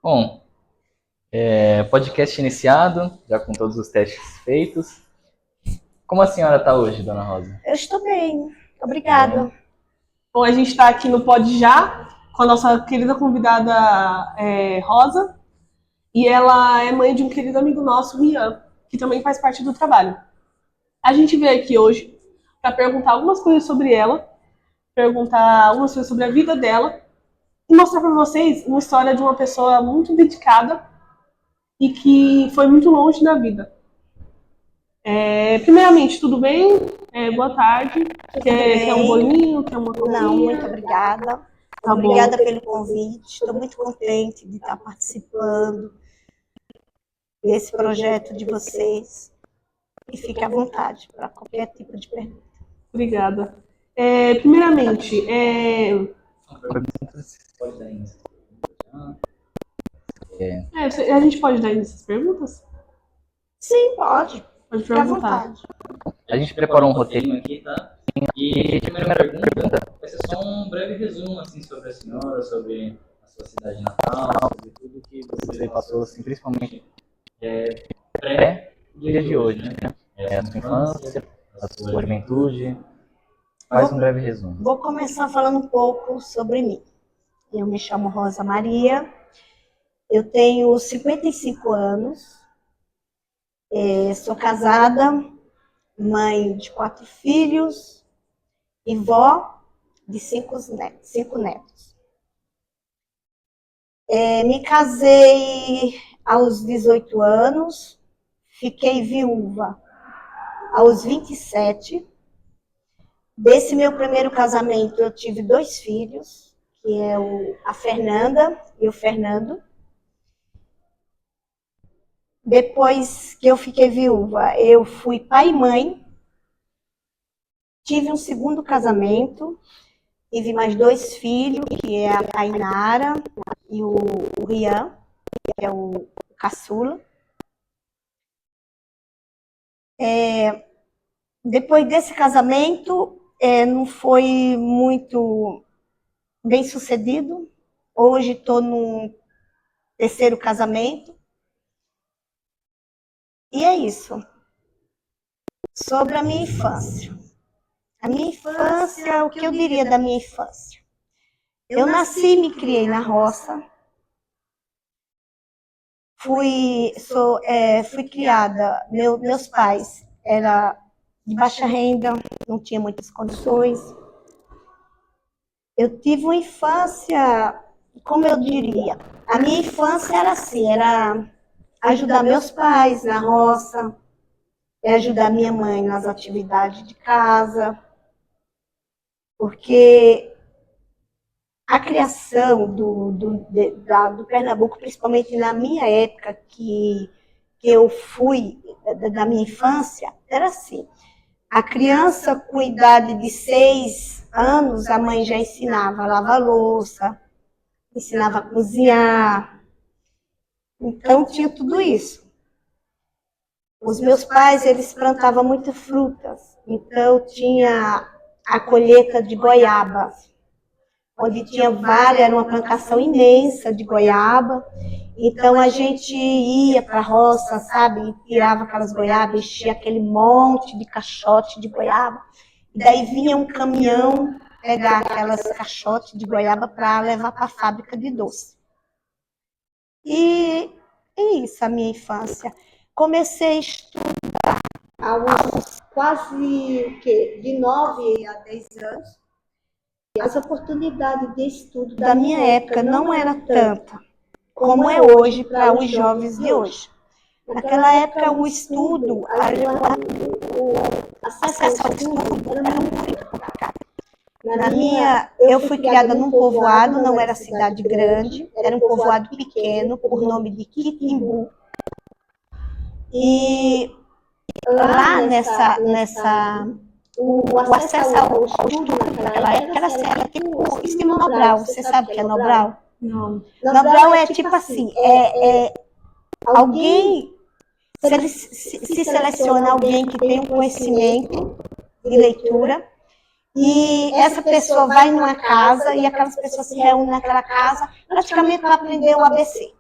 Bom, podcast iniciado, já com todos os testes feitos. Como a senhora está hoje, dona Rosa? Eu estou bem, obrigada. Bom, a gente está aqui no Pod Já, com a nossa querida convidada Rosa, e ela é mãe de um querido amigo nosso, Rian, que também faz parte do trabalho. A gente veio aqui hoje para perguntar algumas coisas sobre ela, perguntar algumas coisas sobre a vida dela, e mostrar para vocês uma história de uma pessoa muito dedicada e que foi muito longe na vida. Primeiramente, tudo bem? Boa tarde. Quer um bolinho? Quer uma coquinha? Não, muito obrigada. Tá Obrigada bom. pelo convite. Estou muito contente de estar participando desse projeto de vocês. E fique à vontade para qualquer tipo de pergunta. Obrigada. Primeiramente, Pode dar início. a gente pode dar início às perguntas? Sim, pode. Pode Fique à perguntar. vontade. A gente preparou um roteirinho aqui, tá? E a primeira pergunta vai ser só um breve resumo assim, sobre a senhora, sobre a sua cidade natal, sobre tudo que você passou, assim, principalmente pré o dia de hoje, né? A sua infância, a sua juventude. Faz um breve resumo. Vou começar falando um pouco sobre mim. Eu me chamo Rosa Maria, eu tenho 55 anos, sou casada, mãe de 4 filhos e vó de 5 netos. Me casei aos 18 anos, fiquei viúva aos 27. Desse meu primeiro casamento eu tive 2 filhos, que é a Fernanda e o Fernando. Depois que eu fiquei viúva, eu fui pai e mãe, tive um segundo casamento, tive mais 2 filhos, que é a Tainara e o Rian, que é o caçula. Depois desse casamento, não foi muito bem sucedido. Hoje estou no terceiro casamento. E é isso. Sobre a minha infância. A minha infância, o que eu diria da minha infância? Eu nasci e me criei na roça. Fui criada, meus pais eram de baixa renda, não tinha muitas condições. Eu tive uma infância, como eu diria, a minha infância era assim, era ajudar meus pais na roça, ajudar minha mãe nas atividades de casa, porque a criação do Pernambuco, principalmente na minha época, que eu fui, da minha infância, era assim. A criança, com idade de 6 anos, a mãe já ensinava a lavar louça, ensinava a cozinhar. Então, tinha tudo isso. Os meus pais, eles plantavam muitas frutas. Então, tinha a colheita de goiaba, onde tinha várias, era uma plantação imensa de goiaba. Então a gente ia para a roça, sabe, e tirava aquelas goiabas, enchia aquele monte de caixote de goiaba. E daí vinha um caminhão pegar aquelas caixotes de goiaba para levar para a fábrica de doce. E é isso, a minha infância. Comecei a estudar aos quase de 9 a 10 anos. As oportunidades de estudo da minha época não era tanta como é hoje para os jovens de hoje. Naquela época, o estudo, o acesso ao estudo era muito complicado. Eu fui criada num povoado, não era cidade grande, era um povoado pequeno, por nome de Quitimbu. E lá o acesso ao estudo naquela época era assim, era tipo ensino Nobral. Você sabe o que é Nobral? Não. Nobral é tipo assim, alguém, se seleciona alguém que tem um conhecimento de leitura, e essa pessoa vai numa casa, e aquelas pessoas se reúnem naquela casa, praticamente para aprender o ABC.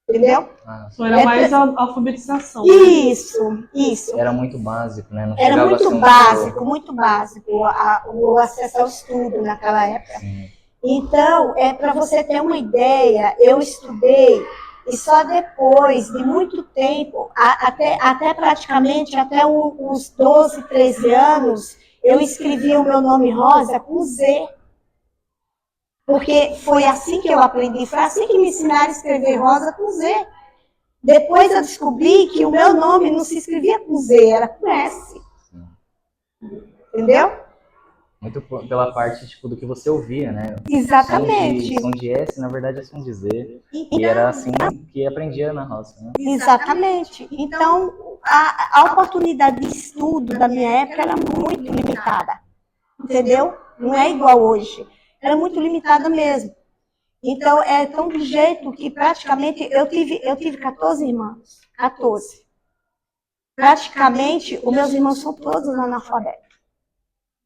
entendeu? Ah, Era mais a alfabetização. Isso. era muito básico, né? Não Era chegava a ser muito básico o acesso ao estudo naquela época. Sim. Então, para você ter uma ideia, eu estudei e só depois de muito tempo, até praticamente até os 12, 13 anos, eu escrevi o meu nome Rosa com Z. Porque foi assim que eu aprendi, foi assim que me ensinaram a escrever Rosa com Z. Depois eu descobri que o meu nome não se escrevia com Z, era com S. Entendeu? Muito pela parte tipo, do que você ouvia, né? Exatamente. Som de S, na verdade, é som de Z. E era assim que aprendia na roça, né? Exatamente. Então, a oportunidade de estudo da minha época era muito limitada. Entendeu? Não é igual hoje. Era muito limitada mesmo. Então, é tão do jeito que praticamente eu tive 14 irmãos. 14. Praticamente, os meus irmãos são todos analfabetos.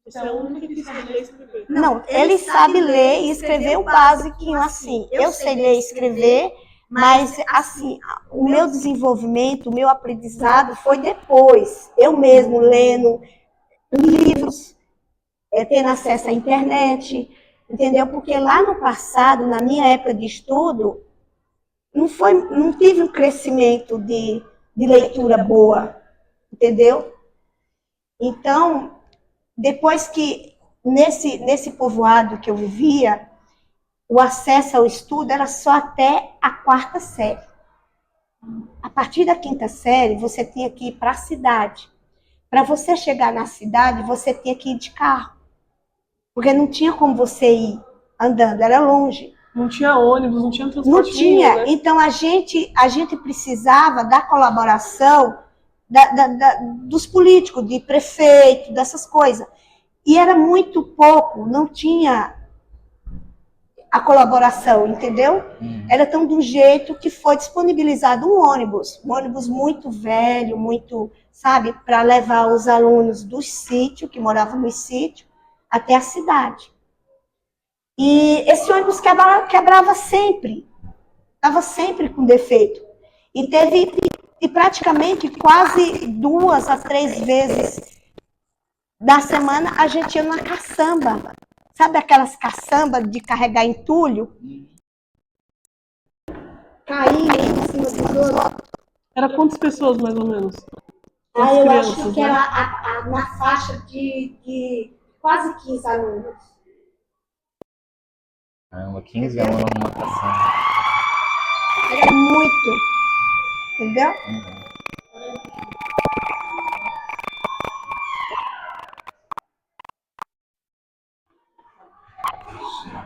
Você é a única que sabe ler e escrever. Não, ele sabe ler e escrever o basiquinho assim. Eu sei ler e escrever, mas assim, o meu desenvolvimento, o meu aprendizado foi depois. Eu mesmo lendo livros, tendo acesso à internet, entendeu? Porque lá no passado, na minha época de estudo, não tive um crescimento de leitura boa, entendeu? Então, depois que nesse povoado que eu vivia, o acesso ao estudo era só até a 4ª série. A partir da 5ª série, você tinha que ir para a cidade. Para você chegar na cidade, você tinha que ir de carro. Porque não tinha como você ir andando, era longe. Não tinha ônibus, não tinha transporte. Não tinha. Nenhum, né? Então, a gente precisava da colaboração dos políticos, de prefeito, dessas coisas. E era muito pouco, não tinha a colaboração, entendeu? Era tão de um jeito que foi disponibilizado um ônibus muito velho, muito, sabe, para levar os alunos do sítio, que moravam no sítio, até a cidade. E esse ônibus quebrava sempre, estava sempre com defeito. E praticamente quase 2 a 3 vezes da semana a gente ia numa caçamba. Sabe aquelas caçambas de carregar entulho? Cair em cima dos outros. Era quantas pessoas, mais ou menos? Eu acho que era na faixa de quase 15 alunos. Caramba, 15 alunos numa caçamba. Era muito. Entendeu?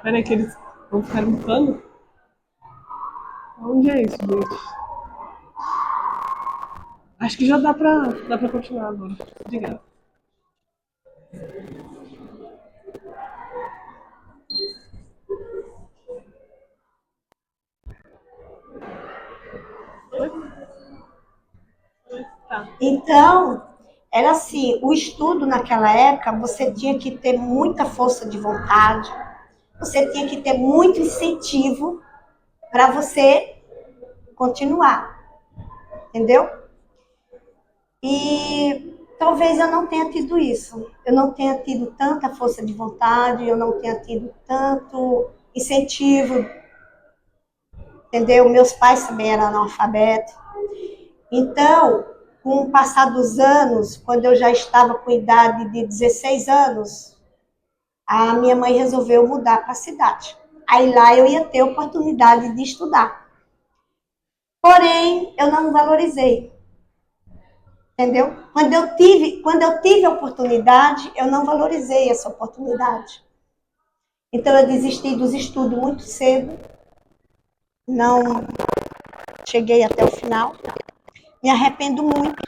Peraí, que eles vão ficar limpando? Onde é isso, gente? Acho que já dá pra continuar agora. Obrigada. Tá. Então, era assim, o estudo naquela época, você tinha que ter muita força de vontade, você tinha que ter muito incentivo para você continuar, entendeu? E talvez eu não tenha tido isso, eu não tenha tido tanta força de vontade, eu não tenha tido tanto incentivo, entendeu? Meus pais também eram analfabetos. Então, com o passar dos anos, quando eu já estava com idade de 16 anos, a minha mãe resolveu mudar para a cidade. Aí lá eu ia ter oportunidade de estudar. Porém, eu não valorizei. Entendeu? Quando eu tive a oportunidade, eu não valorizei essa oportunidade. Então eu desisti dos estudos muito cedo. Não cheguei até o final. Me arrependo muito,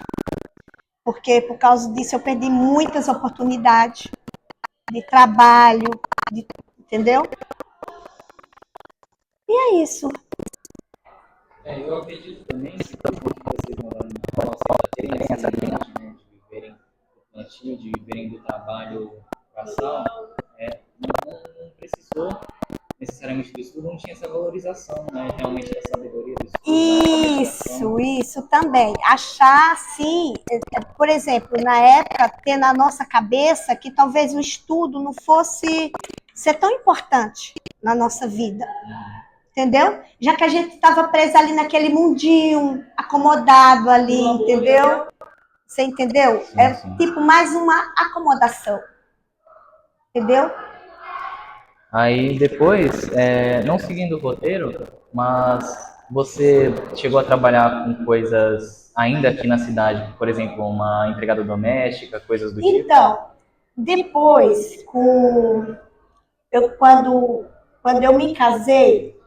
porque por causa disso eu perdi muitas oportunidades de trabalho, entendeu? E é isso. Eu acredito também que vocês moraram na roça, já terem essa mente, né, de viverem do plantio, de viverem do trabalho braçal, não precisou necessariamente do estudo, não tinha essa valorização, né, realmente da sabedoria do Isso também. Achar, assim, por exemplo, na época, ter na nossa cabeça que talvez o estudo não fosse ser tão importante na nossa vida. Entendeu? Já que a gente estava presa ali naquele mundinho, acomodado ali, entendeu? Você entendeu? Era tipo mais uma acomodação. Entendeu? Aí depois, não seguindo o roteiro, mas você chegou a trabalhar com coisas ainda aqui na cidade, por exemplo, uma empregada doméstica, coisas do tipo? Então, depois, quando eu me casei,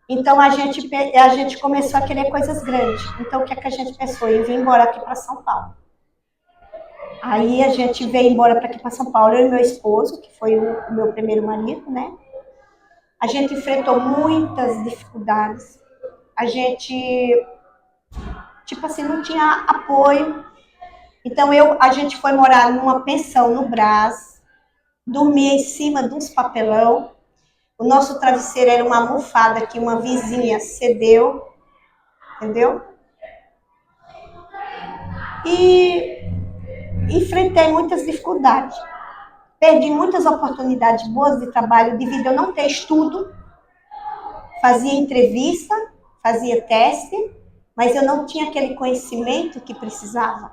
então a gente começou a querer coisas grandes. Então o que é que a gente pensou? Eu vim embora aqui para São Paulo. Aí a gente veio embora para aqui para São Paulo, eu e meu esposo, que foi o meu primeiro marido, né? A gente enfrentou muitas dificuldades. A gente, tipo assim, não tinha apoio. Então a gente foi morar numa pensão no Brás, dormia em cima de uns papelão. O nosso travesseiro era uma almofada que uma vizinha cedeu, entendeu? E enfrentei muitas dificuldades. Perdi muitas oportunidades boas de trabalho devido a eu não ter estudo. Fazia entrevista, fazia teste, mas eu não tinha aquele conhecimento que precisava.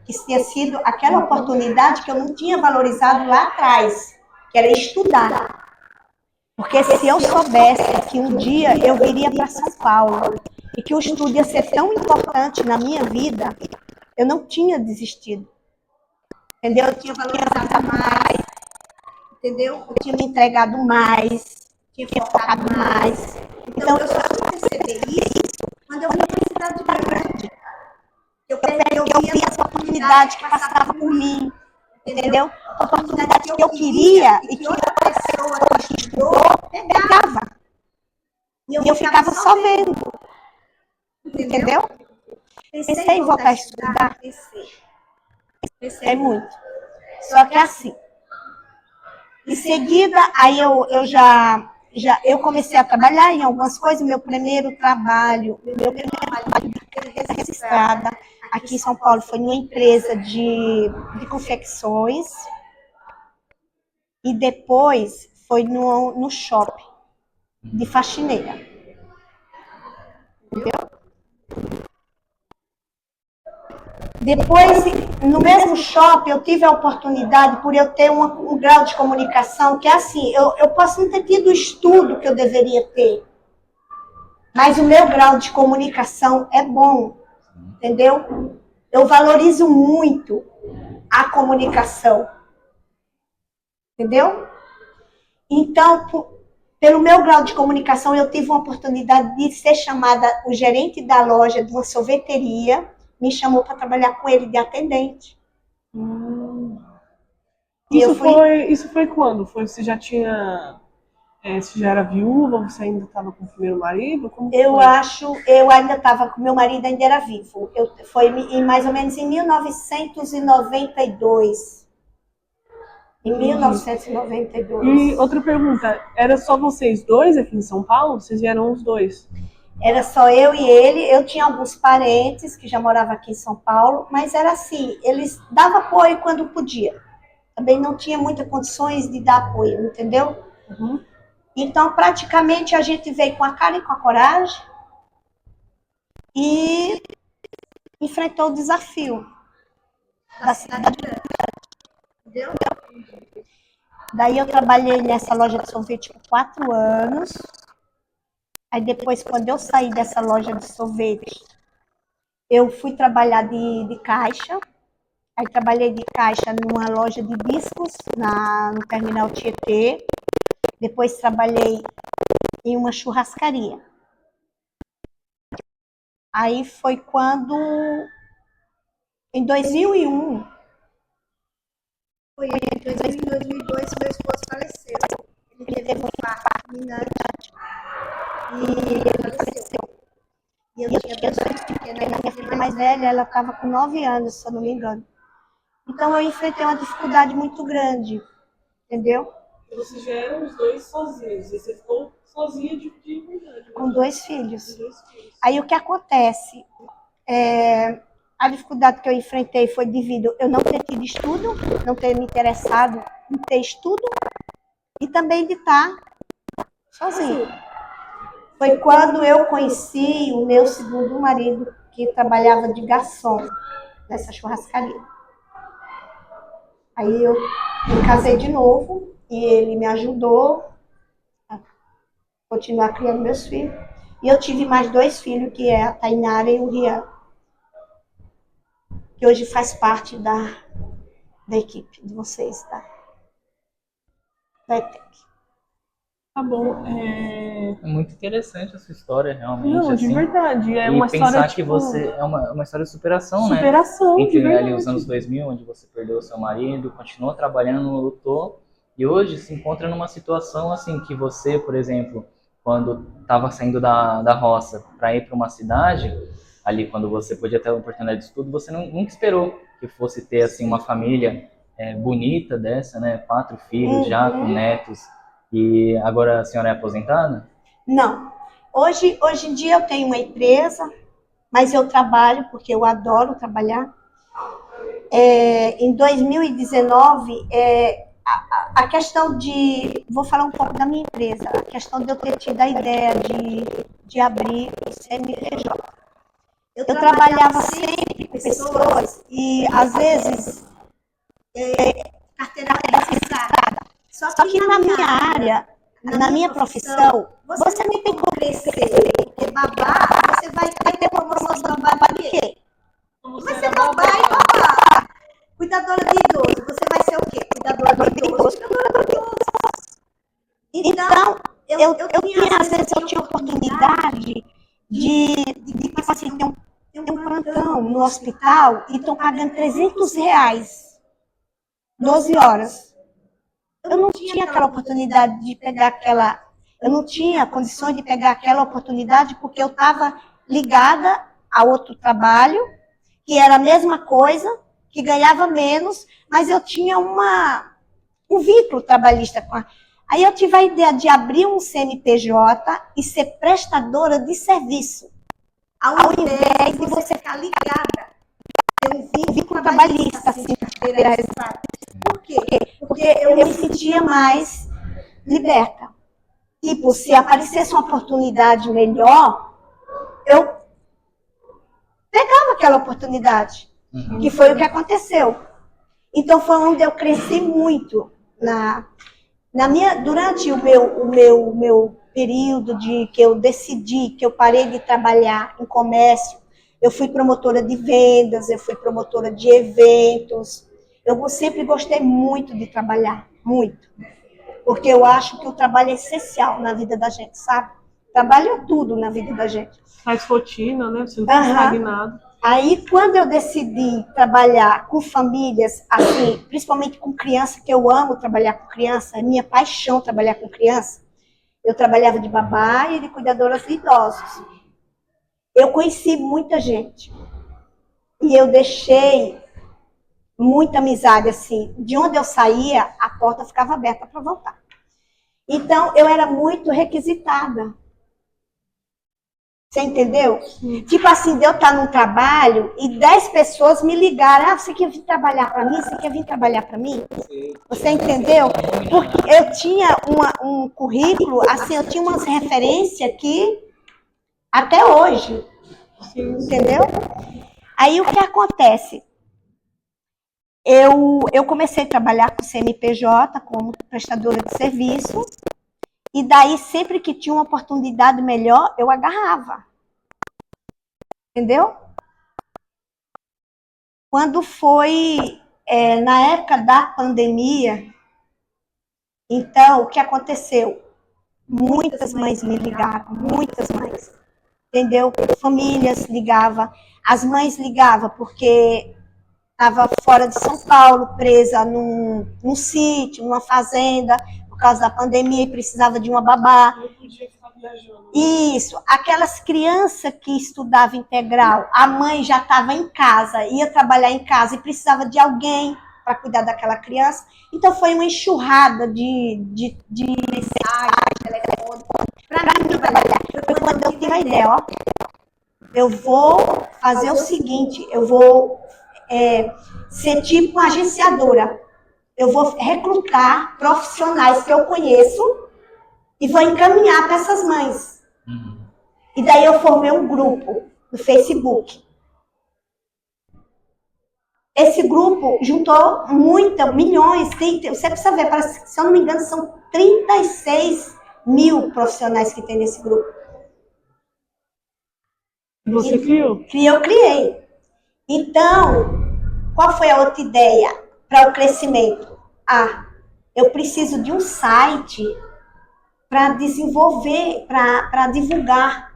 Que tinha sido aquela oportunidade que eu não tinha valorizado lá atrás, que era estudar. Porque se eu soubesse que um dia eu viria para São Paulo e que o estudo ia ser tão importante na minha vida, eu não tinha desistido. Entendeu? Eu tinha valorizado mais, entendeu? Eu tinha me entregado mais, tinha focado mais. Então, eu só fui perceber isso quando eu vi a felicidade de grande. Eu vi essa oportunidade que passava por mim, entendeu? A oportunidade que eu queria e que outra pessoa que estudou pegava. E eu ficava só vendo, entendeu? Pensei em voltar a estudar. Pensei muito. Só que assim, em seguida, aí eu comecei a trabalhar em algumas coisas. Meu primeiro trabalho registrada aqui em São Paulo foi numa empresa de confecções. E depois foi no shopping de faxineira. Entendeu? Depois, no mesmo shopping, eu tive a oportunidade, por eu ter um grau de comunicação, que é assim, eu posso não ter tido o estudo que eu deveria ter, mas o meu grau de comunicação é bom, entendeu? Eu valorizo muito a comunicação, entendeu? Então, pelo meu grau de comunicação, eu tive uma oportunidade de ser chamada, o gerente da loja de uma sorveteria, me chamou para trabalhar com ele de atendente. Isso foi quando? Você já tinha... você já era viúva? Você ainda estava com o primeiro marido? Eu ainda estava com meu marido, ainda era vivo. Foi mais ou menos em 1992. Em 1992. E outra pergunta, era só vocês dois aqui em São Paulo? Vocês vieram os dois? Era só eu e ele. Eu tinha alguns parentes que já moravam aqui em São Paulo, mas era assim, eles davam apoio quando podia. Também não tinha muitas condições de dar apoio, entendeu? Uhum. Então, praticamente, a gente veio com a cara e com a coragem e enfrentou o desafio da cidade grande. Entendeu? Daí eu trabalhei nessa loja de sorvete por 4 anos. Aí depois, quando eu saí dessa loja de sorvete, eu fui trabalhar de caixa. Aí trabalhei de caixa numa loja de discos no terminal Tietê. Depois trabalhei em uma churrascaria. Aí foi quando, em 2001, foi entre 2001 e 2002, meu esposo faleceu. Ele teve um infarto fulminante e ele faleceu. E eu tinha 2 filhos pequenos. Minha filha mais velha, ela estava com 9 anos, se eu não me engano. Então eu enfrentei uma dificuldade muito grande, entendeu? Vocês já eram os dois sozinhos, e você ficou sozinha de verdade. Né? Com 2 filhos. Com 2 filhos. Aí o que acontece? A dificuldade que eu enfrentei foi devido eu não ter tido estudo, não ter me interessado em ter estudo e também de estar sozinha. Foi quando eu conheci o meu segundo marido, que trabalhava de garçom nessa churrascaria. Aí eu me casei de novo e ele me ajudou a continuar criando meus filhos. E eu tive mais 2 filhos, que é a Tainara e o Rian, que hoje faz parte da equipe de vocês, da ETEC. Tá bom. É muito interessante a sua história, realmente. Não, de assim. verdade. É e uma pensar história, que tipo, você é uma história de superação, né? superação, de Entre ali verdade. os anos 2000, onde você perdeu o seu marido, continuou trabalhando, lutou, e hoje se encontra numa situação assim que você, por exemplo, quando estava saindo da roça para ir para uma cidade, ali quando você podia ter a oportunidade de estudo, você nunca esperou que fosse ter assim uma família bonita dessa, né? 4 filhos já com netos. E agora a senhora é aposentada? Não. Hoje em dia eu tenho uma empresa, mas eu trabalho porque eu adoro trabalhar. Em 2019, a questão de... Vou falar um pouco da minha empresa. A questão de eu ter tido a ideia de abrir o CNPJ. Eu trabalhava sempre com pessoas e, às vezes, carteira registrada. Só que na minha área, na minha profissão, você não tem como crescer. Porque babá, você vai ter uma promoção de babá de quê? Vai ser babá e babá. Cuidadora de idoso, você vai ser o quê? Cuidadora de idoso, cuidadora de idoso. Então, eu tinha, às vezes, eu tinha oportunidade de tipo assim, ter um plantão no hospital e estão pagando R$300, 12 horas. Eu não tinha aquela oportunidade de pegar aquela... Eu não tinha condições de pegar aquela oportunidade porque eu estava ligada a outro trabalho, que era a mesma coisa, que ganhava menos, mas eu tinha um vínculo trabalhista com a... Aí eu tive a ideia de abrir um CNPJ e ser prestadora de serviço, ao invés de você ficar ligada, ter um vínculo trabalhista, assim, carteira registrada. Por quê? Porque eu me sentia mais liberta. Tipo, se aparecesse uma oportunidade melhor, eu pegava aquela oportunidade, que foi o que aconteceu. Então foi onde eu cresci muito durante o meu período de que eu decidi, que eu parei de trabalhar em comércio. Eu fui promotora de vendas, eu fui promotora de eventos. Eu sempre gostei muito de trabalhar, muito. Porque eu acho que o trabalho é essencial na vida da gente, sabe? Trabalho é tudo na vida da gente. Faz rotina, né? Você não tá estagnado. Aí, quando eu decidi trabalhar com famílias, assim, principalmente com criança, que eu amo trabalhar com criança, é minha paixão trabalhar com criança, eu trabalhava de babá e de cuidadoras de idosos. Eu conheci muita gente. E eu deixei muita amizade, assim. De onde eu saía, a porta ficava aberta para voltar. Então, eu era muito requisitada. Você entendeu? Sim. Tipo assim, de eu estar num trabalho e 10 pessoas me ligaram. Ah, você quer vir trabalhar para mim? Você quer vir trabalhar para mim? Você entendeu? Porque eu tinha um currículo, assim, eu tinha umas referências que até hoje. Entendeu? Aí o que acontece? Eu comecei a trabalhar com CNPJ, como prestadora de serviço. E daí, sempre que tinha uma oportunidade melhor, eu agarrava. Entendeu? Quando foi na época da pandemia, então, o que aconteceu? Muitas mães me ligavam, muitas mães. Entendeu? Famílias ligavam. As mães ligavam porque estava fora de São Paulo, presa num sítio, numa fazenda, por causa da pandemia e precisava de uma babá. Não podia ficar viajando. Isso, aquelas crianças que estudavam integral, a mãe já estava em casa, ia trabalhar em casa e precisava de alguém para cuidar daquela criança. Então foi uma enxurrada de mensagem, telefone, para mim trabalhar. Foi quando eu tive a ideia, ó, eu vou fazer o seguinte, eu vou ser tipo uma agenciadora. Eu vou recrutar profissionais que eu conheço e vou encaminhar para essas mães. E daí eu formei um grupo no Facebook. Esse grupo juntou milhões, você precisa ver, parece, se eu não me engano, são 36 mil profissionais que tem nesse grupo. Você criou? Eu criei. Então, qual foi a outra ideia para o crescimento? Eu preciso de um site para desenvolver, para divulgar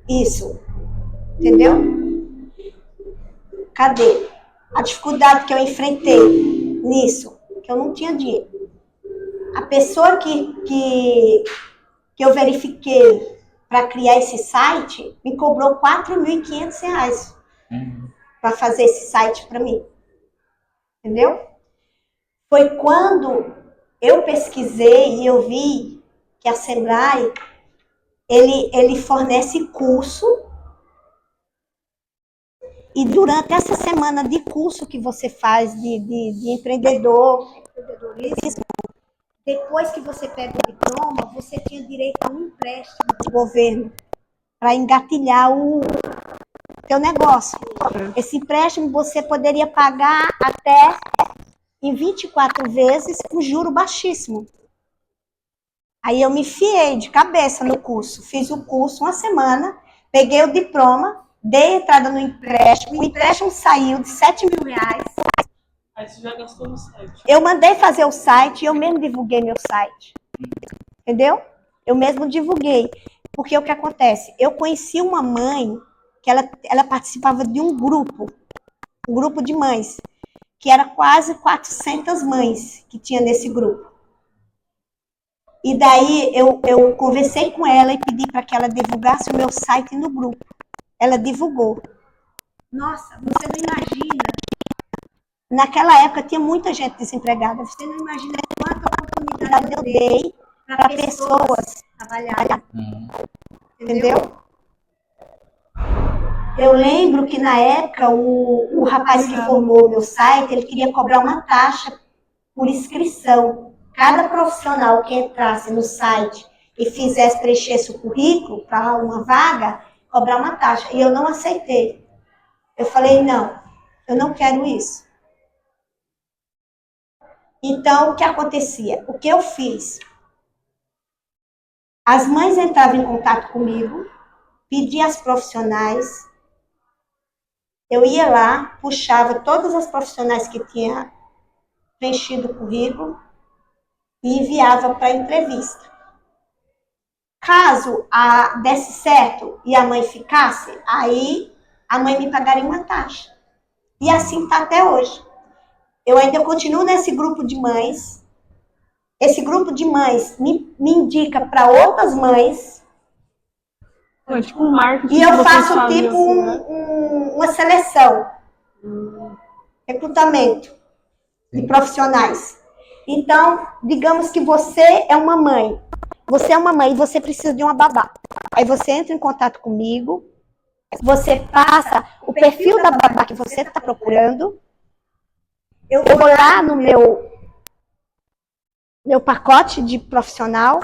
isso. Entendeu? Cadê? A dificuldade que eu enfrentei nisso, que eu não tinha dinheiro. A pessoa que eu verifiquei para criar esse site me cobrou R$4.500 para fazer esse site para mim. Entendeu? Foi quando eu pesquisei e eu vi que a Sebrae, ele fornece curso. E durante essa semana de curso que você faz de empreendedorismo, depois que você pega o diploma, você tinha direito a um empréstimo do governo para engatilhar o teu negócio. Esse empréstimo você poderia pagar até em 24 vezes com juro baixíssimo. Aí eu me enfiei de cabeça no curso. Fiz o curso uma semana, peguei o diploma, dei entrada no empréstimo, o empréstimo saiu de R$7.000. Aí você já gastou no site. Eu mandei fazer o site e eu mesmo divulguei meu site. Entendeu? Eu mesmo divulguei. Porque o que acontece? Eu conheci uma mãe que ela participava de um grupo de mães, que era quase 400 mães que tinha nesse grupo. E daí eu conversei com ela e pedi para que ela divulgasse o meu site no grupo. Ela divulgou. Nossa, você não imagina. Naquela época tinha muita gente desempregada. Você não imagina quanta oportunidade eu dei para pessoas trabalharem. Entendeu? Eu lembro que na época o rapaz que formou o meu site, ele queria cobrar uma taxa por inscrição. Cada profissional que entrasse no site e preenchesse o currículo para uma vaga, cobrar uma taxa. E eu não aceitei. Eu falei, não, eu não quero isso. Então, o que acontecia? O que eu fiz? As mães entravam em contato comigo, pediam as profissionais, eu ia lá, puxava todas as profissionais que tinham preenchido o currículo e enviava para a entrevista. Caso desse certo e a mãe ficasse, aí a mãe me pagaria uma taxa. E assim está até hoje. Eu ainda continuo nesse grupo de mães. Esse grupo de mães me indica para outras mães. É tipo um marketing. E eu faço tipo uma seleção. Recrutamento de profissionais. Então, digamos que você é uma mãe. Você é uma mãe e você precisa de uma babá. Aí você entra em contato comigo. Você passa o perfil da babá que você está procurando. Eu vou lá no meu pacote de profissional,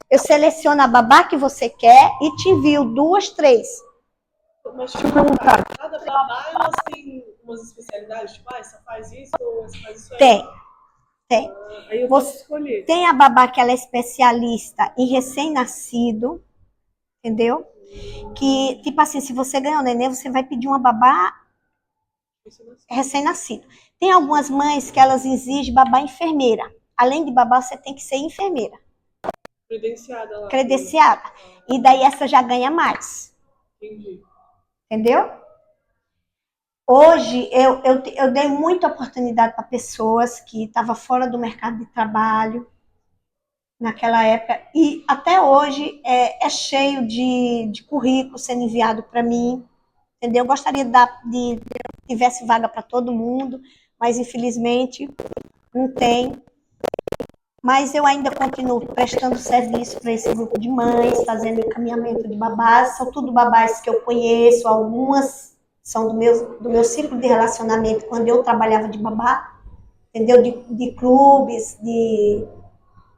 eu seleciono a babá que você quer e te envio 2, 3. Mas deixa eu perguntar, cada babá elas têm umas especialidades? Tipo, essa faz isso ou essa faz isso aí? Tem. Aí eu posso escolher. Tem a babá que ela é especialista em recém-nascido, entendeu? Que, tipo assim, se você ganhar o neném, você vai pedir uma babá recém-nascido. Tem algumas mães que elas exigem babá enfermeira. Além de babá, você tem que ser enfermeira. Credenciada lá. Credenciada. E daí essa já ganha mais. Entendi. Entendeu? Hoje, eu dei muita oportunidade para pessoas que estavam fora do mercado de trabalho naquela época. E até hoje é cheio de currículo sendo enviado para mim. Entendeu? Eu gostaria de tivesse vaga para todo mundo, mas infelizmente não tem. Mas eu ainda continuo prestando serviço para esse grupo de mães, fazendo encaminhamento de babás. São tudo babás que eu conheço, algumas são do meu círculo de relacionamento quando eu trabalhava de babá, entendeu? De clubes, de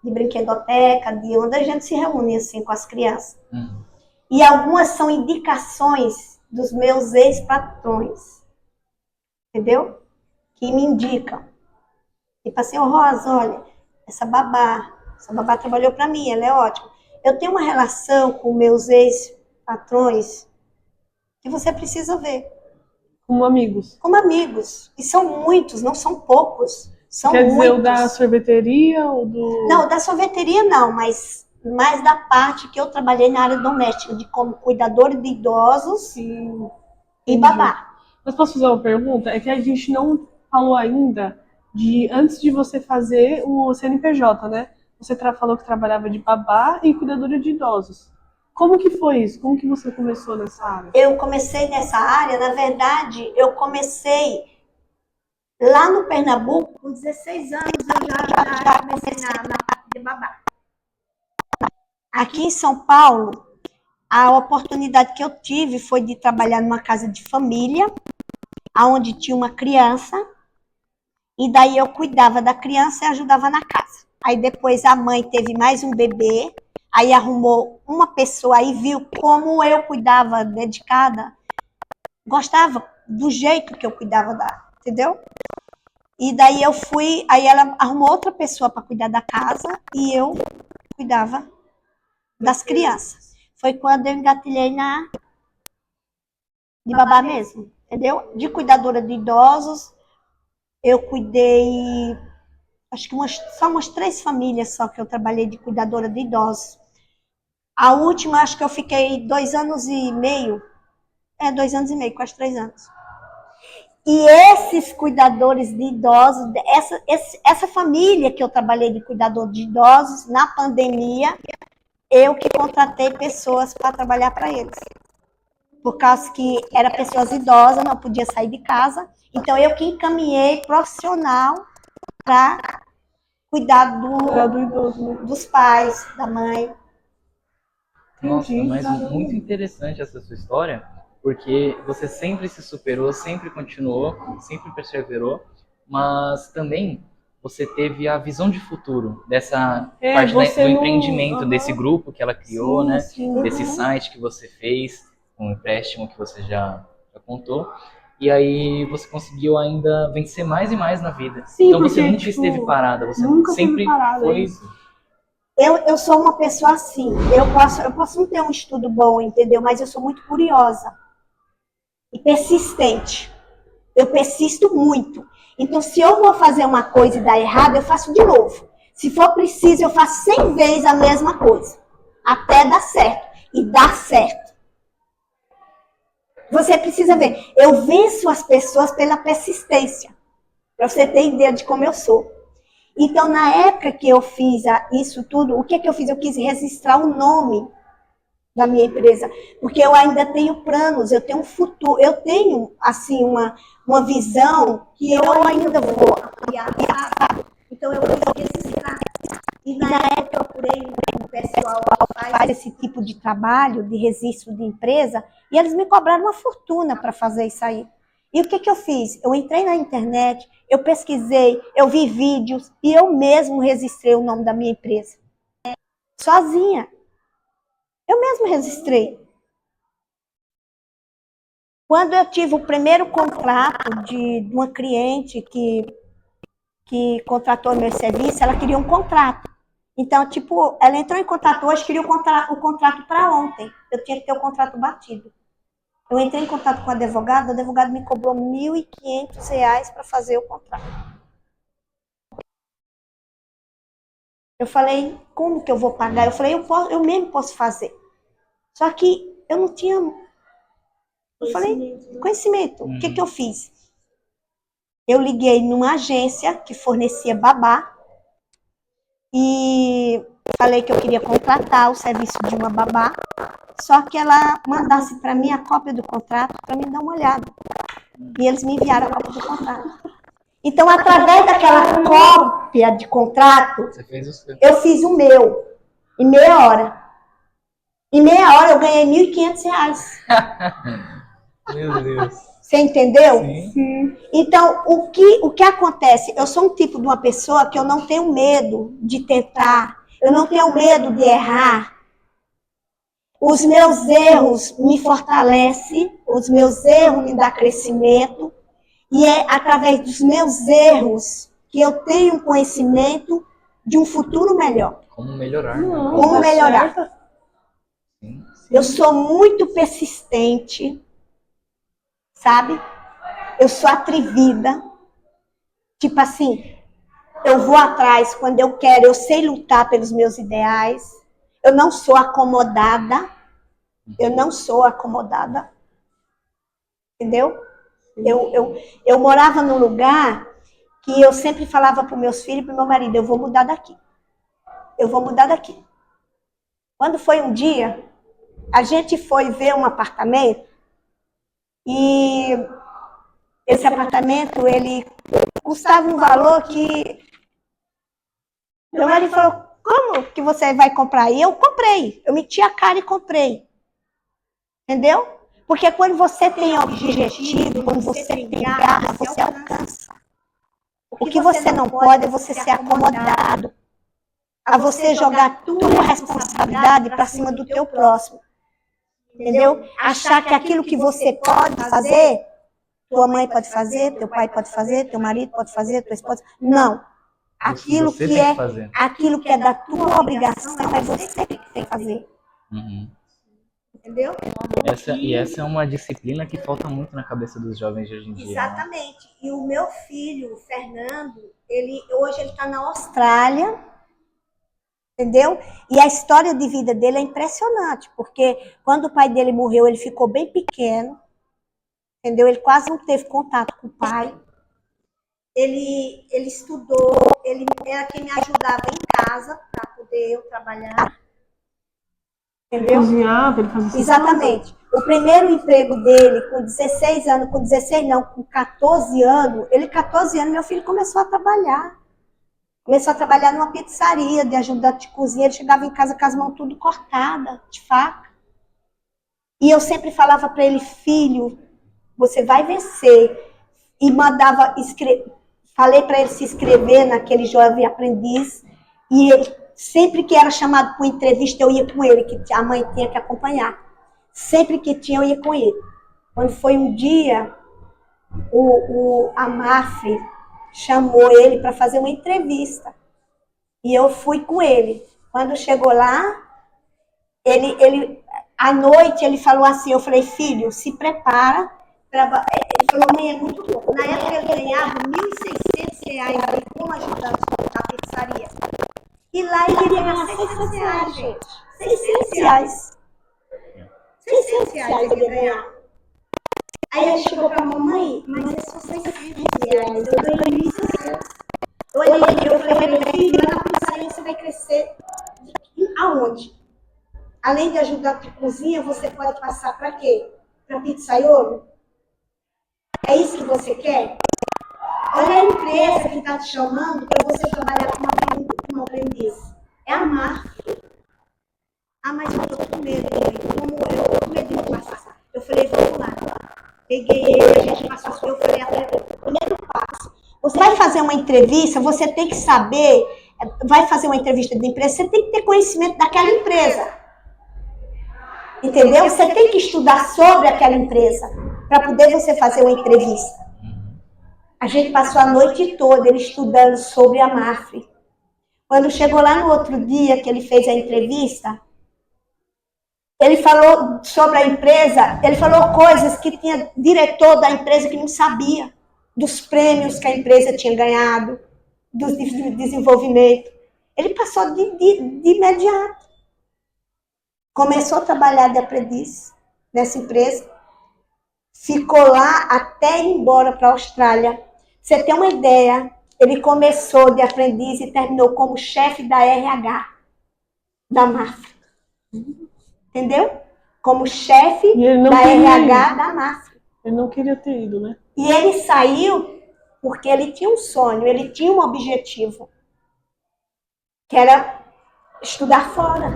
brinquedoteca, de onde a gente se reúne assim com as crianças. E algumas são indicações dos meus ex-patrões, entendeu? Que me indicam. Tipo assim, ô Rosa, olha, essa babá trabalhou para mim, ela é ótima. Eu tenho uma relação com meus ex-patrões que você precisa ver. Como amigos. Como amigos. E são muitos, não são poucos. São Quer dizer, muitos. o da sorveteria ou do... Não, da sorveteria não, mas mais da parte que eu trabalhei na área doméstica, de como cuidadora de idosos Sim. e babá. Mas posso fazer uma pergunta? É que a gente não falou ainda de antes de você fazer o CNPJ, né? Você falou que trabalhava de babá e cuidadora de idosos. Como que foi isso? Como que você começou nessa área? Eu comecei nessa área, na verdade, eu comecei lá no Pernambuco, com 16 anos, eu já comecei na parte de babá. Aqui em São Paulo, a oportunidade que eu tive foi de trabalhar numa casa de família, onde tinha uma criança, e daí eu cuidava da criança e ajudava na casa. Aí depois a mãe teve mais um bebê, aí arrumou uma pessoa, aí viu como eu cuidava dedicada, gostava do jeito que eu cuidava da, entendeu? E daí eu fui, aí ela arrumou outra pessoa para cuidar da casa e eu cuidava das crianças. Foi quando eu engatilhei de babá mesmo, entendeu? De cuidadora de idosos, eu cuidei, acho que só umas 3 famílias só que eu trabalhei de cuidadora de idosos. A última, acho que eu fiquei 2 anos e meio, 2 anos e meio, quase 3 anos. E esses cuidadores de idosos, essa família que eu trabalhei de cuidador de idosos, na pandemia, eu que contratei pessoas para trabalhar para eles. Por causa que eram pessoas idosas, não podia sair de casa. Então, eu que encaminhei profissional para cuidar do idoso, né? dos pais, da mãe. Nossa, mas muito interessante essa sua história, porque você sempre se superou, sempre continuou, sempre perseverou, mas também você teve a visão de futuro dessa parte do empreendimento, desse grupo que ela criou, sim, né? Sim. Desse site que você fez, um empréstimo que você já contou. E aí você conseguiu ainda vencer mais e mais na vida. Sim, então porque, você nunca esteve parada, você nunca sempre esteve parada, foi... isso. Eu sou uma pessoa assim, eu posso não ter um estudo bom, entendeu? Mas eu sou muito curiosa e persistente. Eu persisto muito. Então, se eu vou fazer uma coisa e dar errado, eu faço de novo. Se for preciso, eu faço 100 vezes a mesma coisa, até dar certo. E dar certo. Você precisa ver, eu venço as pessoas pela persistência, para você ter ideia de como eu sou. Então, na época que eu fiz isso tudo, o que eu fiz? Eu quis registrar o nome da minha empresa, porque eu ainda tenho planos, eu tenho um futuro, eu tenho, assim, uma visão que eu ainda vou ampliar, sabe? Então, eu quis registrar. E na época eu procurei um pessoal que faz esse tipo de trabalho, de registro de empresa, e eles me cobraram uma fortuna para fazer isso aí. E o que eu fiz? Eu entrei na internet, eu pesquisei, eu vi vídeos e eu mesmo registrei o nome da minha empresa. Sozinha. Eu mesmo registrei. Quando eu tive o primeiro contrato de uma cliente que contratou meu serviço, ela queria um contrato. Então, tipo, ela entrou em contato hoje, queria o contrato para ontem. Eu tinha que ter o contrato batido. Eu entrei em contato com o advogado me cobrou R$ 1.500 para fazer o contrato. Eu falei, como que eu vou pagar? Eu falei, eu mesmo posso fazer. Só que eu não tinha... Eu falei, conhecimento. O que eu fiz? Eu liguei numa agência que fornecia babá e falei que eu queria contratar o serviço de uma babá, só que ela mandasse para mim a cópia do contrato para me dar uma olhada. E eles me enviaram a cópia do contrato. Então, através daquela cópia de contrato, Você fez o seu. eu fiz o meu, em meia hora. Em meia hora eu ganhei R$ 1.500. Meu Deus. Você entendeu? Sim. Então, o que acontece? Eu sou um tipo de uma pessoa que eu não tenho medo de tentar, eu não tenho medo de errar. Os meus erros me fortalecem, os meus erros me dão crescimento, e é através dos meus erros que eu tenho conhecimento de um futuro melhor. Como melhorar, né? Como melhorar. Sim. Eu sou muito persistente, sabe? Eu sou atrevida. Tipo assim, eu vou atrás quando eu quero, eu sei lutar pelos meus ideais. Eu não sou acomodada. Eu não sou acomodada. Entendeu? Eu morava num lugar que eu sempre falava para os meus filhos e para o meu marido, eu vou mudar daqui. Eu vou mudar daqui. Quando foi um dia, a gente foi ver um apartamento e esse apartamento, ele custava um valor que... Meu marido falou, como que você vai comprar? E eu comprei. Eu meti a cara e comprei. Entendeu? Porque quando você tem objetivo, quando você tem garra, você alcança. O que você não pode é você ser acomodado. A você jogar a tua responsabilidade para cima do teu próximo. Entendeu? Achar que aquilo que você pode fazer, tua mãe pode fazer, teu pai pode fazer, teu marido pode fazer, tua esposa... Não. Aquilo que é da tua obrigação é você que tem que fazer. Uhum. Entendeu? Essa é uma disciplina que falta muito na cabeça dos jovens de hoje em dia. Exatamente. Né? E o meu filho, o Fernando, hoje ele está na Austrália, entendeu? E a história de vida dele é impressionante, porque quando o pai dele morreu, ele ficou bem pequeno, entendeu? Ele quase não teve contato com o pai. Ele estudou, ele era quem me ajudava em casa para poder eu trabalhar. Entendeu? Cozinhar, ele fazer exatamente. O primeiro emprego dele, com 16 anos, com 16 não, com 14 anos, 14 anos, meu filho começou a trabalhar. Começou a trabalhar numa pizzaria, de ajudante de cozinha. Ele chegava em casa com as mãos tudo cortadas, de faca. E eu sempre falava para ele, filho, você vai vencer. E mandava escrever. Falei para ele se inscrever naquele jovem aprendiz. E ele, sempre que era chamado para entrevista, eu ia com ele, que a mãe tinha que acompanhar. Sempre que tinha, eu ia com ele. Quando foi um dia, a Mafre chamou ele para fazer uma entrevista. E eu fui com ele. Quando chegou lá, à noite ele falou assim, eu falei, filho, se prepara. Ele falou, mãe, é muito pouco. Na época ele ganhava R$ 1.600 como ajudante na pizzaria. E lá ele ganhava R$ 600, gente. R$ 600. R$ 600 ele ia ganhar. Aí ele chegou pra mamãe, mas é só R$ 600. Eu ganhei 1.600. Eu falei, meu filho, na pizzaria você vai crescer aonde? Além de ajudar de cozinha, você pode passar para quê? Para pizzaiolo? É isso que você quer? Olha a empresa que está te chamando para você trabalhar com uma aprendiz. É a Mafre. Ah, mas eu estou com medo, mãe. Como eu estou com medo de passar? Eu falei, vamos lá. Peguei ele, a gente passou. Eu falei, primeiro passo. Você vai fazer uma entrevista, você tem que saber, vai fazer uma entrevista de empresa, você tem que ter conhecimento daquela empresa. Entendeu? Você tem que estudar sobre aquela empresa para poder você fazer uma entrevista. A gente passou a noite toda ele estudando sobre a Mafre. Quando chegou lá no outro dia que ele fez a entrevista, ele falou sobre a empresa, ele falou coisas que tinha diretor da empresa que não sabia, dos prêmios que a empresa tinha ganhado, do desenvolvimento. Ele passou de imediato. Começou a trabalhar de aprendiz nessa empresa. Ficou lá até ir embora para a Austrália. Você tem uma ideia, ele começou de aprendiz e terminou como chefe da RH da Mafre. Entendeu? Como chefe da RH da Mafre. Ele não queria ter ido, né? E ele saiu porque ele tinha um sonho, ele tinha um objetivo, que era estudar fora.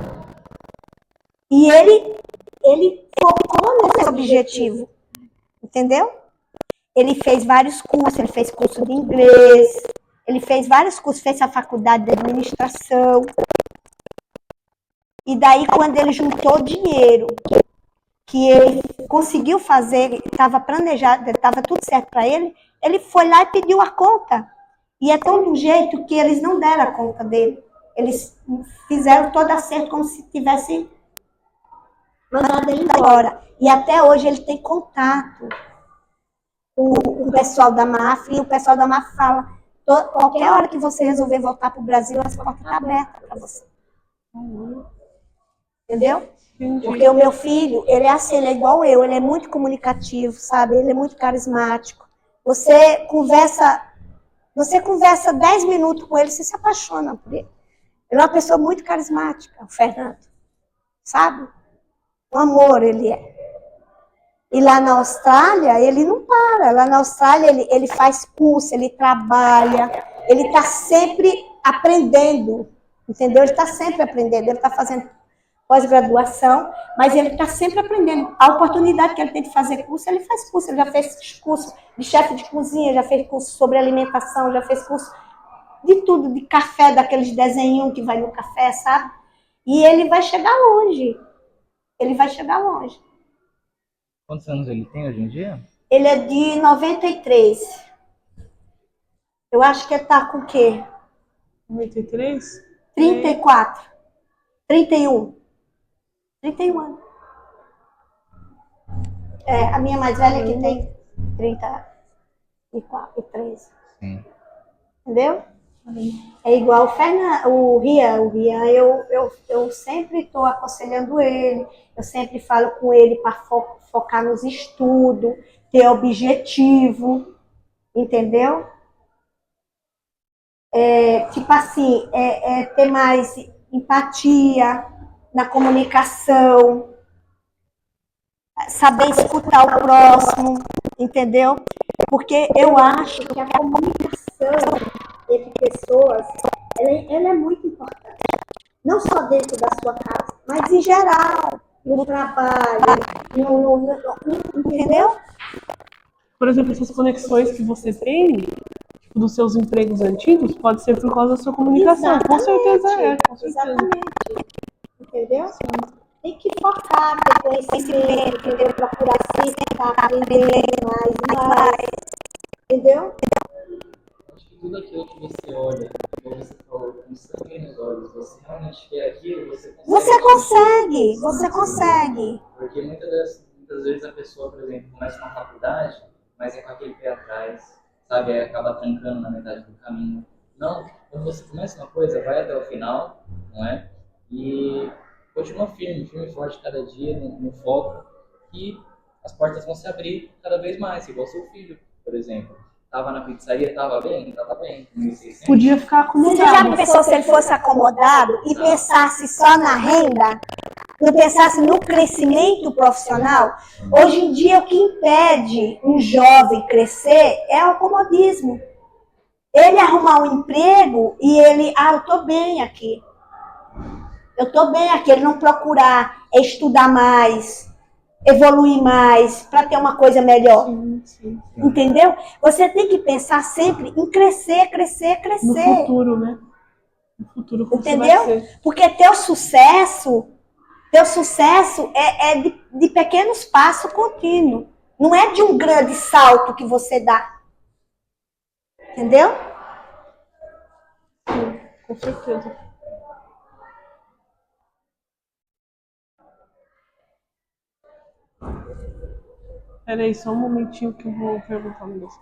E ele focou nesse objetivo, entendeu? Ele fez vários cursos, ele fez curso de inglês, ele fez vários cursos, fez a faculdade de administração. E daí, quando ele juntou dinheiro, que ele conseguiu fazer, estava planejado, estava tudo certo para ele, ele foi lá e pediu a conta. E é tão do jeito que eles não deram a conta dele. Eles fizeram todo acerto como se tivessem mandado ele embora. E até hoje ele tem contato com o pessoal da máfia, e o pessoal da máfia fala, qualquer hora que você resolver voltar para o Brasil, as portas estão abertas para você. Entendeu? Porque o meu filho, ele é assim, ele é igual eu, ele é muito comunicativo, sabe? Ele é muito carismático. Você conversa 10 minutos com ele, você se apaixona por ele. Ele é uma pessoa muito carismática, o Fernando. Sabe? Um amor ele é. E lá na Austrália, ele não para. Lá na Austrália, ele faz curso, ele trabalha, ele está sempre aprendendo. Entendeu? Ele está sempre aprendendo, ele está fazendo pós-graduação, mas ele está sempre aprendendo. A oportunidade que ele tem de fazer curso, ele faz curso. Ele já fez curso de chefe de cozinha, já fez curso sobre alimentação, já fez curso de tudo, de café, daqueles desenhos que vai no café, sabe? E ele vai chegar longe. Ele vai chegar longe. Quantos anos ele tem hoje em dia? Ele é de 93. Eu acho que ele tá com o quê? 93? 34. 31. 31 anos. É, a minha mais velha que tem 34 e 13. Sim. Entendeu? É igual o Rian. Eu sempre estou aconselhando ele, eu sempre falo com ele para focar nos estudos, ter objetivo, entendeu? Tipo assim, ter mais empatia na comunicação, saber escutar o próximo, entendeu? Porque eu acho que a comunicação entre pessoas, ela é muito importante. Não só dentro da sua casa, mas em geral, no trabalho, entendeu? Por exemplo, essas conexões que você tem, tipo, dos seus empregos antigos, pode ser por causa da sua comunicação. Exatamente, com certeza é. Com certeza. Exatamente. Entendeu? Tem que focar, ter conhecimento, entendeu? Procurar se estar aprendendo mais. Entendeu? Acho que tudo aquilo que você olha, como você falou, com sangue nos olhos, você realmente quer aquilo, Você consegue. Porque muitas vezes a pessoa, por exemplo, começa uma faculdade, mas é com aquele pé atrás, sabe? Aí acaba trancando na metade do caminho. Não, quando você começa uma coisa, vai até o final, não é? E continua firme e forte cada dia, no foco, que as portas vão se abrir cada vez mais, igual seu filho, por exemplo. Tava na pizzaria, tava bem, 1.600. Podia ficar Você já acomodado. pensou se ele fosse acomodado e pensasse só na renda? Não pensasse no crescimento profissional? Hoje em dia, o que impede um jovem crescer é o comodismo. Ele arrumar um emprego e ele, eu estou bem aqui. Eu estou bem aqui. Ele não procurar estudar mais, evoluir mais, para ter uma coisa melhor. Sim. Entendeu? Você tem que pensar sempre em crescer. No futuro, né? No futuro, como Entendeu? vai ser. Porque teu sucesso é de pequenos passos contínuos. Não é de um grande salto que você dá. Entendeu? Sim, com certeza. Peraí, só um momentinho que eu vou perguntar um negócio.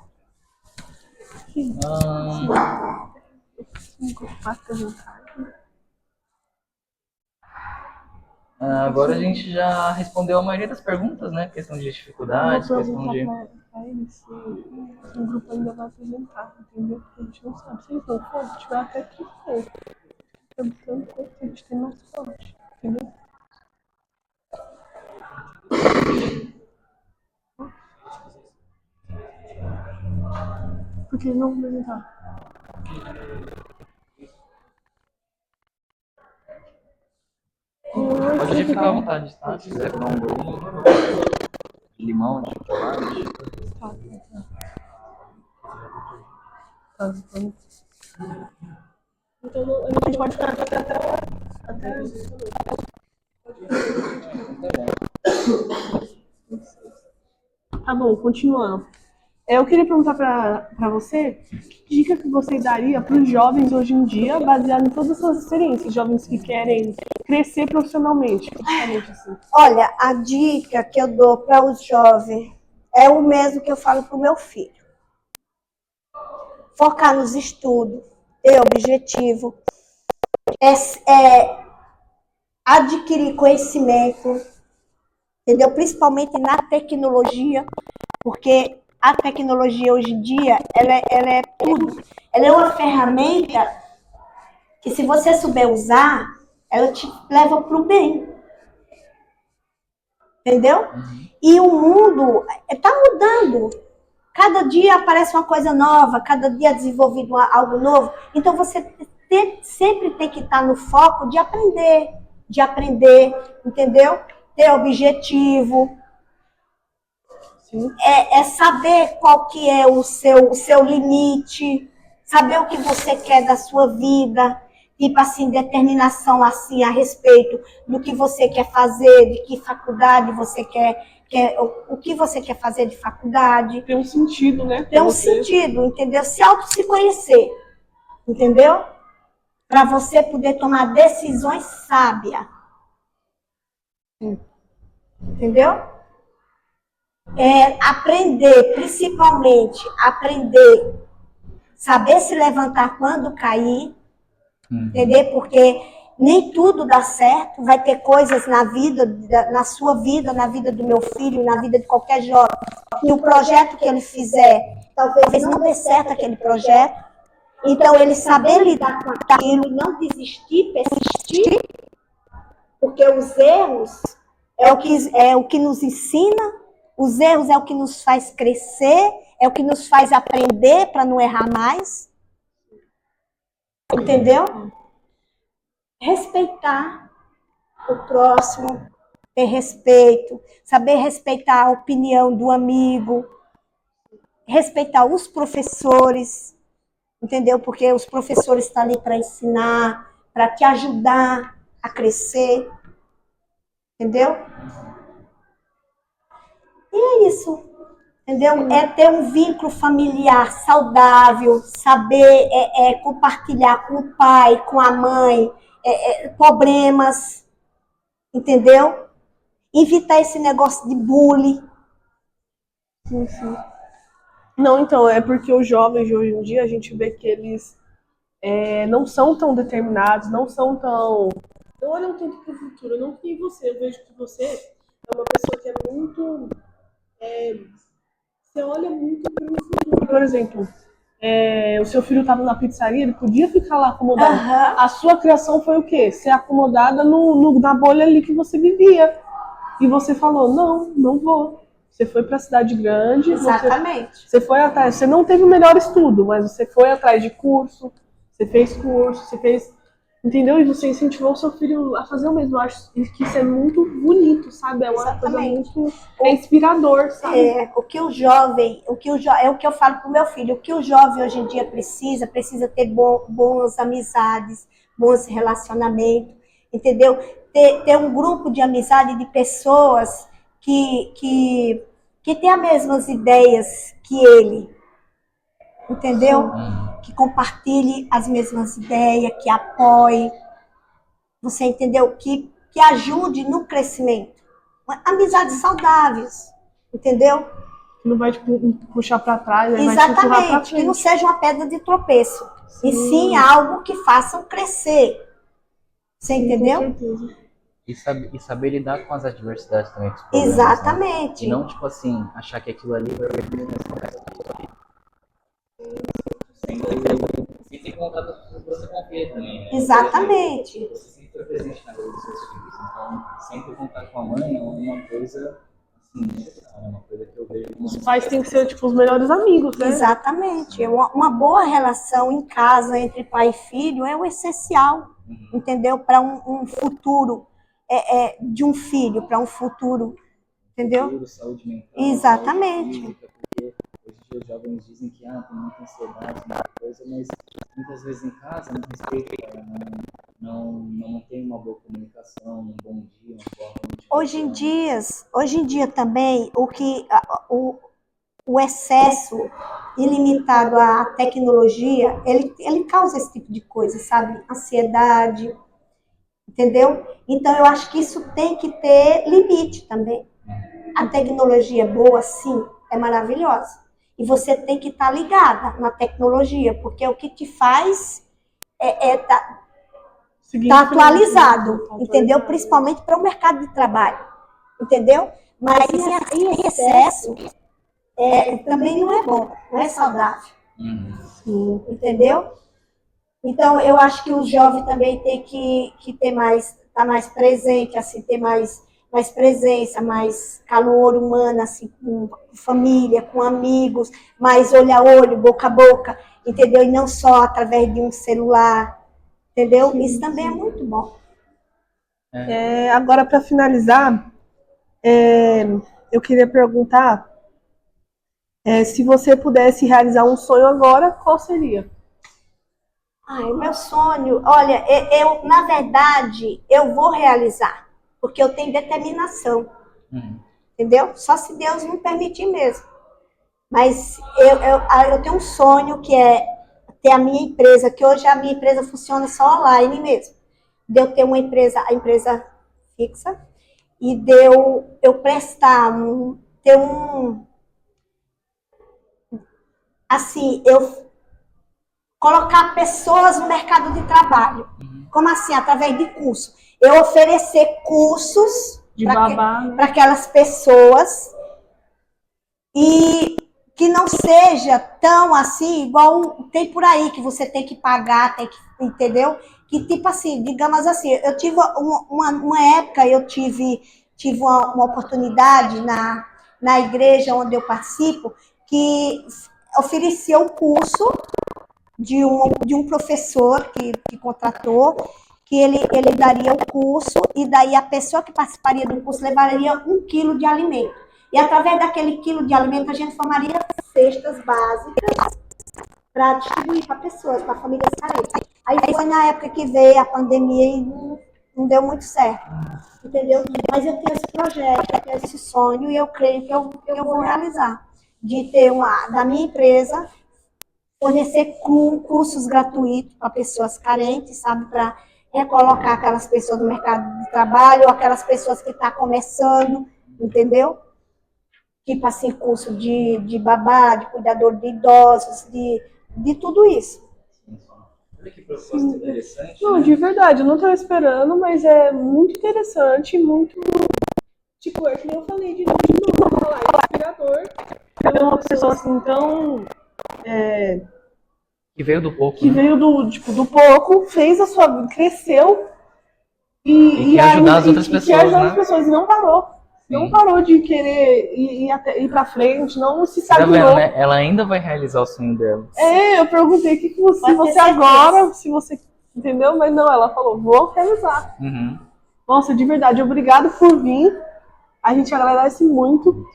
Agora a gente já respondeu a maioria das perguntas, né? Questão de dificuldades, Eu vou questão de... perguntar pra ele se o grupo ainda vai apresentar, entendeu? Porque a gente não sabe. Se eles não for, se tiver até 30 anos. Perguntando quanto a gente tem mais sorte, entendeu? Porque ele não apresentar. Pode ficar à vontade, tá? Se quiser pegar um bolinho de limão, de chocolate. Então a gente pode ficar até Tá bom, continuando. Eu queria perguntar para você, que dica que você daria para os jovens hoje em dia, baseado em todas as suas experiências, jovens que querem crescer profissionalmente, principalmente assim. Olha, a dica que eu dou para os jovens é o mesmo que eu falo para o meu filho. Focar nos estudos, ter objetivo, adquirir conhecimento, entendeu? Principalmente na tecnologia, porque a tecnologia hoje em dia, ela é tudo. Ela é uma ferramenta que, se você souber usar, ela te leva para o bem. Entendeu? E o mundo está mudando. Cada dia aparece uma coisa nova, cada dia é desenvolvido algo novo. Então, você sempre tem que estar no foco de aprender, entendeu? Ter objetivo. É saber qual que é o seu limite, saber o que você quer da sua vida, tipo assim, determinação assim a respeito do que você quer fazer, de que faculdade você quer o que você quer fazer de faculdade. Tem um sentido, né? Tem um sentido, entendeu? Se conhecer, entendeu? Para você poder tomar decisões sábias. Entendeu? Aprender, principalmente, saber se levantar quando cair, entendeu? Porque nem tudo dá certo, vai ter coisas na vida, na sua vida, na vida do meu filho, na vida de qualquer jovem, e o projeto que ele fizer, talvez não dê certo aquele projeto, então ele saber lidar com aquilo, não desistir, persistir, porque os erros é o que nos ensina, os erros é o que nos faz crescer, é o que nos faz aprender para não errar mais, entendeu? Respeitar o próximo, ter respeito, saber respeitar a opinião do amigo, respeitar os professores, entendeu? Porque os professores estão ali para ensinar, para te ajudar a crescer, entendeu? E é isso, entendeu? É ter um vínculo familiar saudável, saber compartilhar com o pai, com a mãe, problemas, entendeu? Evitar esse negócio de bullying. Sim. Não, então, é porque os jovens de hoje em dia, a gente vê que eles não são tão determinados, não olham tanto para o futuro. Eu não sei você, eu vejo que você é uma pessoa que é muito... você olha muito para o futuro. Por exemplo, o seu filho estava na pizzaria, ele podia ficar lá acomodado. A sua criação foi o quê? Ser acomodada na bolha ali que você vivia. E você falou, não vou. Você foi para a cidade grande. Exatamente. Você foi atrás. Você não teve o melhor estudo, mas você foi atrás de curso. Você fez curso, você fez... Entendeu? E você incentivou o seu filho a fazer o mesmo. Eu acho que isso é muito bonito, sabe? É uma coisa muito... É inspirador, sabe? É o que eu falo pro meu filho, o que o jovem hoje em dia precisa ter boas amizades, bons relacionamentos, entendeu? Ter um grupo de amizade de pessoas que tem as mesmas ideias que ele, entendeu? Que compartilhe as mesmas ideias, que apoie, você entendeu? Que ajude no crescimento. Amizades saudáveis, entendeu? Que não vai te puxar para trás, né? Exatamente, vai te empurrar pra frente. Que não seja uma pedra de tropeço, Sim. e sim algo que façam crescer. Você entendeu? Com certeza. E saber lidar com as adversidades também. Com os problemas, Exatamente. né? E não, tipo assim, achar que aquilo ali vai sempre contar com você confia também, né? Exatamente. Você sempre foi presente na vida dos seus filhos. Então, sempre contar com a mãe é uma coisa É uma coisa que eu vejo. Os pais têm que ser, tipo, os melhores amigos, né? Exatamente. Uma boa relação em casa entre pai e filho é o essencial, entendeu? Para um futuro de um filho, para um futuro, entendeu? Futuro, saúde mental, Exatamente. saúde física, porque hoje em dia os jovens dizem que tem muita ansiedade, muita coisa, mas muitas vezes em casa não respeita, não tem uma boa comunicação, um bom dia, uma boa noite. Hoje em dia também, o excesso ilimitado à tecnologia, ele causa esse tipo de coisa, sabe? Ansiedade, entendeu? Então, eu acho que isso tem que ter limite também. A tecnologia boa, sim, é maravilhosa. E você tem que estar ligada na tecnologia, porque o que te faz tá atualizado, entendeu? Principalmente para o mercado de trabalho, entendeu? Mas em excesso também não é bom, não é saudável, entendeu? Então, eu acho que o jovem também tem que ter estar mais presente, assim, ter mais presença, mais calor humano, assim, com família, com amigos, mais olho a olho, boca a boca, entendeu? E não só através de um celular, entendeu? Isso também é muito bom. Agora, para finalizar, eu queria perguntar se você pudesse realizar um sonho agora, qual seria? Ai, meu sonho, olha, na verdade, eu vou realizar, porque eu tenho determinação, entendeu? Só se Deus não permitir mesmo. Mas eu tenho um sonho que é ter a minha empresa, que hoje a minha empresa funciona só online mesmo. De eu ter a empresa fixa, e de eu prestar, assim, eu colocar pessoas no mercado de trabalho. Como assim? Através de curso. Eu oferecer cursos para aquelas pessoas e que não seja tão assim, igual tem por aí, que você tem que pagar, entendeu? Que tipo assim, digamos assim, eu tive uma época, eu tive uma oportunidade na igreja onde eu participo, que oferecia um curso de um professor que contratou, que ele daria o curso, e daí a pessoa que participaria do curso levaria 1 quilo de alimento. E através daquele quilo de alimento, a gente formaria cestas básicas para distribuir para pessoas, para famílias carentes. Aí foi na época que veio a pandemia e não deu muito certo, entendeu? Mas eu tenho esse projeto, eu tenho esse sonho, e eu creio que eu vou realizar, de ter da minha empresa, fornecer cursos gratuitos para pessoas carentes, sabe, para recolocar aquelas pessoas no mercado de trabalho, ou aquelas pessoas que estão começando, entendeu? Tipo assim, curso de babá, de cuidador de idosos, de tudo isso. Olha que proposta interessante. Não, de verdade, eu não estava esperando, mas é muito interessante, muito. Tipo, é que nem eu falei de novo, inspirador. É uma pessoa assim tão. Que veio do pouco. Que veio do pouco, fez a sua vida, cresceu e quer ajudar as outras pessoas. Quer ajudar as pessoas, e não parou. Não parou de querer ir pra frente, não se saturou. Tá vendo, né? Ela ainda vai realizar o sonho dela. Eu perguntei o que você agora, se você entendeu, mas não, ela falou, vou realizar. Nossa, de verdade, obrigado por vir. A gente agradece muito.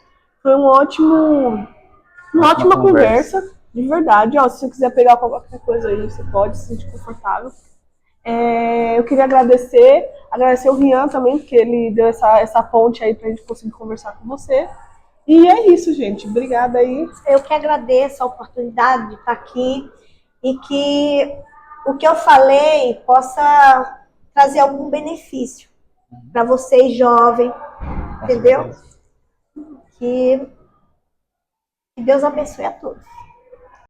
Foi uma ótima conversa, de verdade. Ó, se você quiser pegar qualquer coisa aí, você pode se sentir confortável. Eu queria agradecer o Rian também, porque ele deu essa ponte aí pra gente conseguir conversar com você. E é isso, gente. Obrigada aí. Eu que agradeço a oportunidade de estar aqui, e que o que eu falei possa trazer algum benefício para vocês jovens, entendeu? Que Deus abençoe a todos.